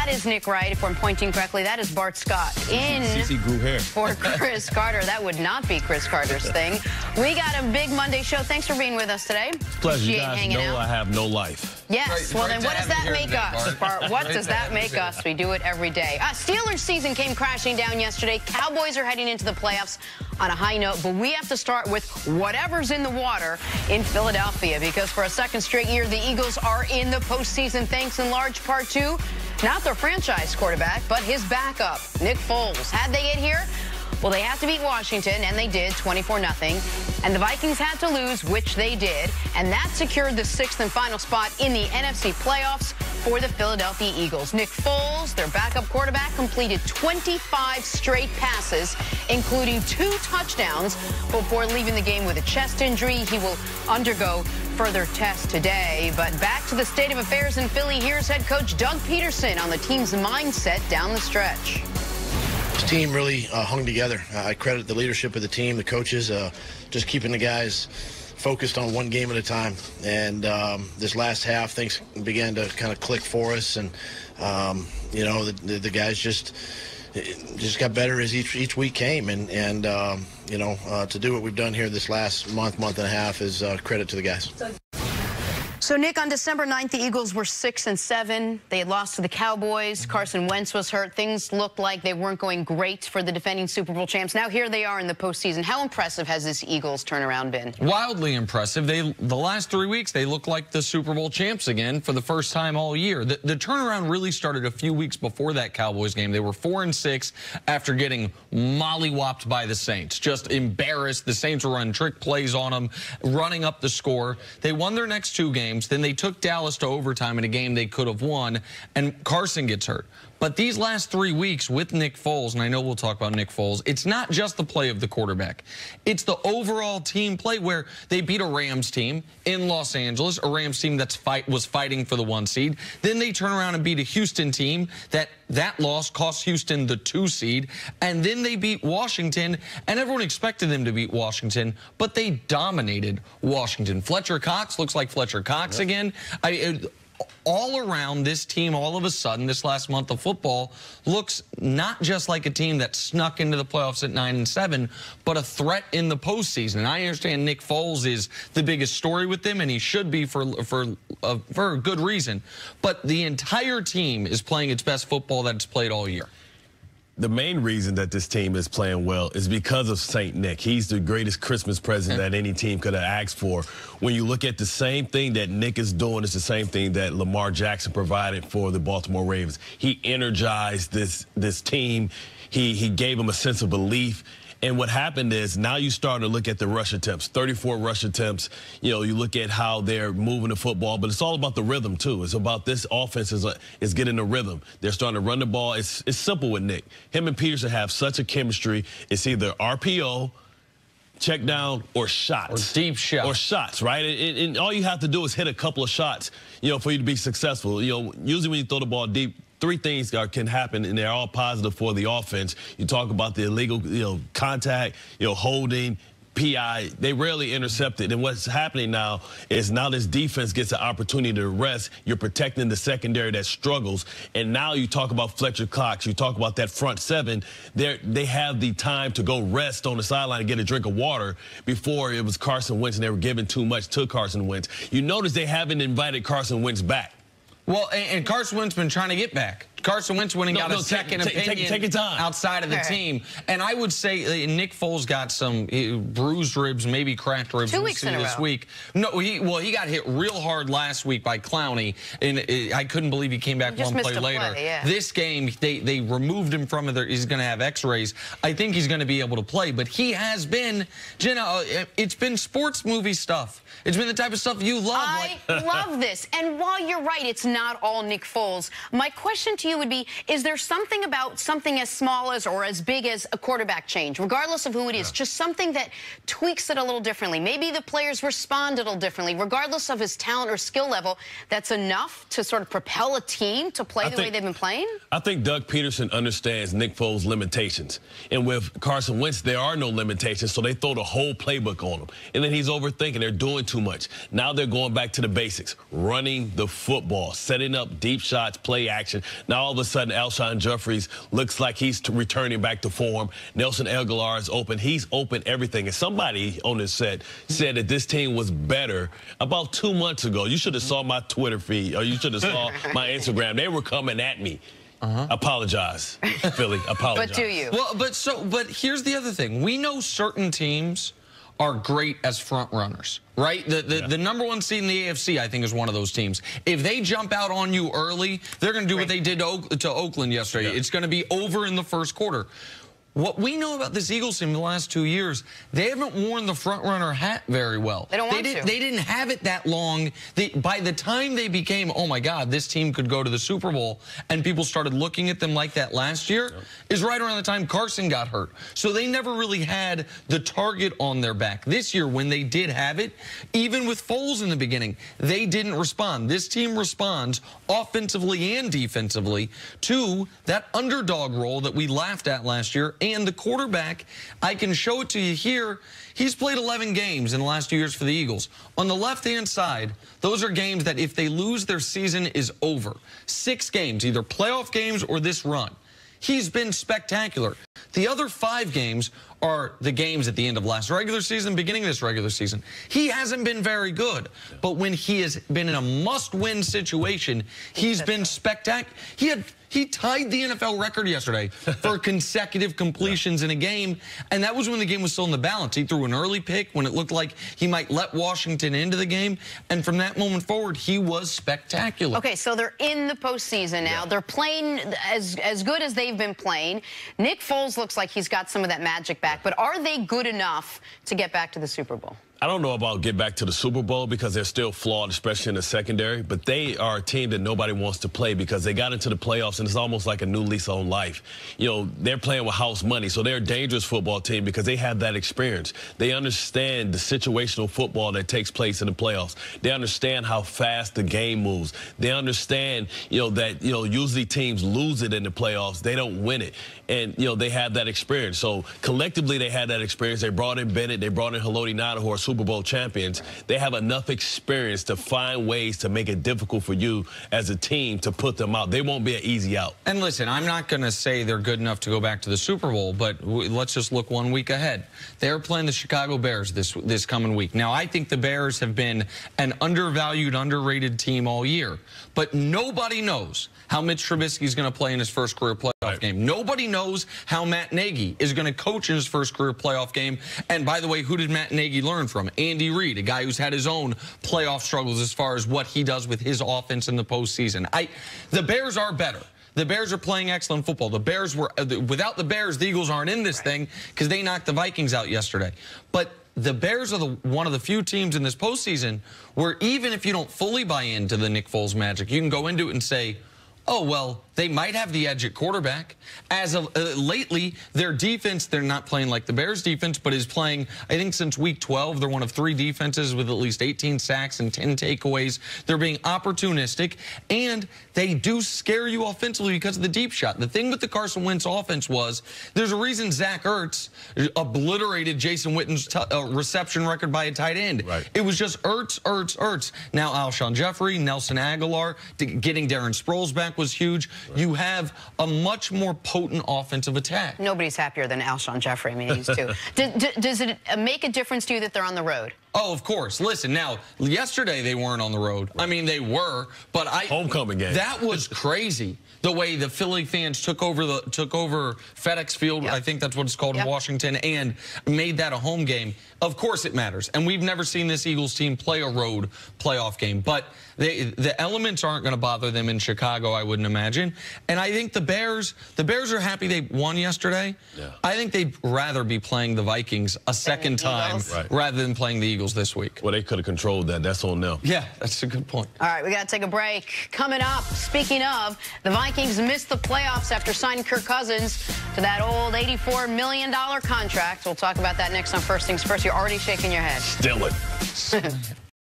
That is Nick Wright. If I'm pointing correctly, that is Bart Scott. In CC grew hair. For Chris Carter. That would not be Chris Carter's thing. We got a big Monday show. Thanks for being with us today. Pleasure. You guys know I have no life. Yes. Well, then what does that make us, Bart? What does that make us? We do it every day. Steelers season came crashing down yesterday. Cowboys are heading into the playoffs on a high note, but we have to start with whatever's in the water in Philadelphia, because for a second straight year, the Eagles are in the postseason, thanks in large part to not their franchise quarterback, but his backup, Nick Foles. How'd they get here? Well, they have to beat Washington, and they did, 24-0. And the Vikings had to lose, which they did. And that secured the 6th and final spot in the NFC playoffs for the Philadelphia Eagles. Nick Foles, their backup quarterback, completed 25 straight passes, including 2 touchdowns, before leaving the game with a chest injury. He will undergo further tests today. But back to the state of affairs in Philly. Here's head coach Doug Peterson on the team's mindset down the stretch. This team really hung together. I credit the leadership of the team, the coaches, just keeping the guys focused on one game at a time. And this last half, things began to kind of click for us. And, you know, the guys just got better as each week came. And you know, to do what we've done here this last month and a half is credit to the guys. So, Nick, on December 9th, the Eagles were 6-7. They had lost to the Cowboys. Carson Wentz was hurt. Things looked like they weren't going great for the defending Super Bowl champs. Now here they are in the postseason. How impressive has this Eagles turnaround been? Wildly impressive. The last 3 weeks, they look like the Super Bowl champs again for the first time all year. The turnaround really started a few weeks before that Cowboys game. They were 4-6 after getting mollywopped by the Saints. Just embarrassed. The Saints were running trick plays on them, running up the score. They won their next 2 games. Then they took Dallas to overtime in a game they could have won, and Carson gets hurt. But these last 3 weeks with Nick Foles, and I know we'll talk about Nick Foles, it's not just the play of the quarterback. It's the overall team play where they beat a Rams team in Los Angeles, a Rams team that was fighting for the 1 seed. Then they turn around and beat a Houston team that loss cost Houston the 2 seed. And then they beat Washington, and everyone expected them to beat Washington, but they dominated Washington. Fletcher Cox looks like Fletcher Cox again. All around, this team, all of a sudden, this last month of football, looks not just like a team that snuck into the playoffs at 9-7, but a threat in the postseason. And I understand Nick Foles is the biggest story with them, and he should be for a good reason. But the entire team is playing its best football that it's played all year. The main reason that this team is playing well is because of St. Nick. He's the greatest Christmas present that any team could have asked for. When you look at the same thing that Nick is doing, it's the same thing that Lamar Jackson provided for the Baltimore Ravens. He energized this team. He gave them a sense of belief. And what happened is now you start to look at the rush attempts, 34 rush attempts. You know, you look at how they're moving the football, but it's all about the rhythm, too. It's about this offense is getting the rhythm. They're starting to run the ball. It's simple with Nick. Him and Peterson have such a chemistry. It's either RPO, check down, or shots. Or deep shots. Or shots, right? And all you have to do is hit a couple of shots, you know, for you to be successful. You know, usually when you throw the ball deep, 3 things can happen, and they're all positive for the offense. You talk about the illegal, contact, holding, PI. They rarely intercept it. And what's happening now is now this defense gets an opportunity to rest. You're protecting the secondary that struggles. And now you talk about Fletcher Cox. You talk about that front 7. They have the time to go rest on the sideline and get a drink of water. Before it was Carson Wentz, and they were giving too much to Carson Wentz. You notice they haven't invited Carson Wentz back. Well, and Carson Wentz been trying to get back. Carson Wentz went and got a second opinion take your time. outside of the team. And I would say Nick Foles got some bruised ribs, maybe cracked ribs. 2 weeks in a row. This week. No, he got hit real hard last week by Clowney, and I couldn't believe he came back one play later. This game, they removed him from it. He's going to have x-rays. I think he's going to be able to play, but he has been, Jenna, it's been sports movie stuff. It's been the type of stuff you love. I love this. And while you're right, it's not all Nick Foles. My question to you would be, is there something about something as small as or as big as a quarterback change, regardless of who it is, just something that tweaks it a little differently? Maybe the players respond a little differently, regardless of his talent or skill level, that's enough to sort of propel a team to play the way they've been playing? I think Doug Peterson understands Nick Foles' limitations. And with Carson Wentz, there are no limitations, so they throw the whole playbook on him. And then he's overthinking. They're doing too much. Now they're going back to the basics, running the football, setting up deep shots, play action. Now Now, all of a sudden, Alshon Jeffries looks like he's returning back to form. Nelson Aguilar is open. He's open everything. And somebody on this set said that this team was better about 2 months ago. You should have saw my Twitter feed, or you should have saw my Instagram. They were coming at me. Apologize, Philly. Apologize. But do you? Well, but here's the other thing. We know certain teams are great as front runners, right? The number one seed in the AFC, I think, is one of those teams. If they jump out on you early, they're going to do what they did to Oakland yesterday. It's going to be over in the first quarter. What we know about this Eagles team in the last 2 years, they haven't worn the front-runner hat very well. They don't want to. They didn't have it that long. By the time they became, oh, my God, this team could go to the Super Bowl, and people started looking at them like that last year, is right around the time Carson got hurt. So they never really had the target on their back. This year, when they did have it, even with Foles in the beginning, they didn't respond. This team responds offensively and defensively to that underdog role that we laughed at last year. And the quarterback, I can show it to you here. He's played 11 games in the last 2 years for the Eagles. On the left-hand side, those are games that if they lose, their season is over. 6 games, either playoff games or this run. He's been spectacular. The other 5 games are the games at the end of last regular season, beginning of this regular season. He hasn't been very good, but when he has been in a must-win situation, he's been spectacular. He tied the NFL record yesterday for consecutive completions in a game, and that was when the game was still in the balance. He threw an early pick when it looked like he might let Washington into the game, and from that moment forward, he was spectacular. Okay, so they're in the postseason now. They're playing as good as they've been playing. Nick Foles looks like he's got some of that magic back, but are they good enough to get back to the Super Bowl? I don't know about get back to the Super Bowl because they're still flawed, especially in the secondary, but they are a team that nobody wants to play because they got into the playoffs, and it's almost like a new lease on life. You know, they're playing with house money, so they're a dangerous football team because they have that experience. They understand the situational football that takes place in the playoffs. They understand how fast the game moves. They understand, that, usually teams lose it in the playoffs. They don't win it. And, they have that experience. So collectively, they had that experience. They brought in Bennett. They brought in Haloti Ngata, who are Super Bowl champions. They have enough experience to find ways to make it difficult for you as a team to put them out. They won't be an easy out. And listen, I'm not going to say they're good enough to go back to the Super Bowl, but let's just look 1 week ahead. They're playing the Chicago Bears this coming week. Now, I think the Bears have been an undervalued, underrated team all year, but nobody knows how Mitch Trubisky is going to play in his first career playoff game. Nobody knows how Matt Nagy is going to coach in his first career playoff game. And by the way, who did Matt Nagy learn from? Andy Reid, a guy who's had his own playoff struggles as far as what he does with his offense in the postseason. The Bears are better. The Bears are playing excellent football. The Bears were, without the Bears, the Eagles aren't in this thing because they knocked the Vikings out yesterday. But the Bears are one of the few teams in this postseason where even if you don't fully buy into the Nick Foles magic, you can go into it and say, oh, well, they might have the edge at quarterback. As of lately, their defense, they're not playing like the Bears defense, but is playing, I think since week 12, they're one of 3 defenses with at least 18 sacks and 10 takeaways. They're being opportunistic, and they do scare you offensively because of the deep shot. The thing with the Carson Wentz offense was there's a reason Zach Ertz obliterated Jason Witten's reception record by a tight end. Right. It was just Ertz, Ertz, Ertz. Now Alshon Jeffrey, Nelson Aguilar, getting Darren Sproles back was huge. You have a much more potent offensive attack. Nobody's happier than Alshon Jeffrey. I mean, he's too. Does it make a difference to you that they're on the road? Oh, of course. Listen, now, yesterday they weren't on the road. Right. I mean, they were, but homecoming game. That was crazy. The way the Philly fans took over FedEx Field, I think that's what it's called in Washington, and made that a home game. Of course it matters. And we've never seen this Eagles team play a road playoff game. But the elements aren't going to bother them in Chicago, I wouldn't imagine. And I think the Bears are happy they won yesterday. Yeah. I think they'd rather be playing the Vikings a second time rather than playing the Eagles this week. Well, they could have controlled that. That's on them. Yeah, that's a good point. All right, we got to take a break. Coming up, speaking of, the Vikings missed the playoffs after signing Kirk Cousins to that old $84 million contract. We'll talk about that next on First Things First. You're already shaking your head. Still it.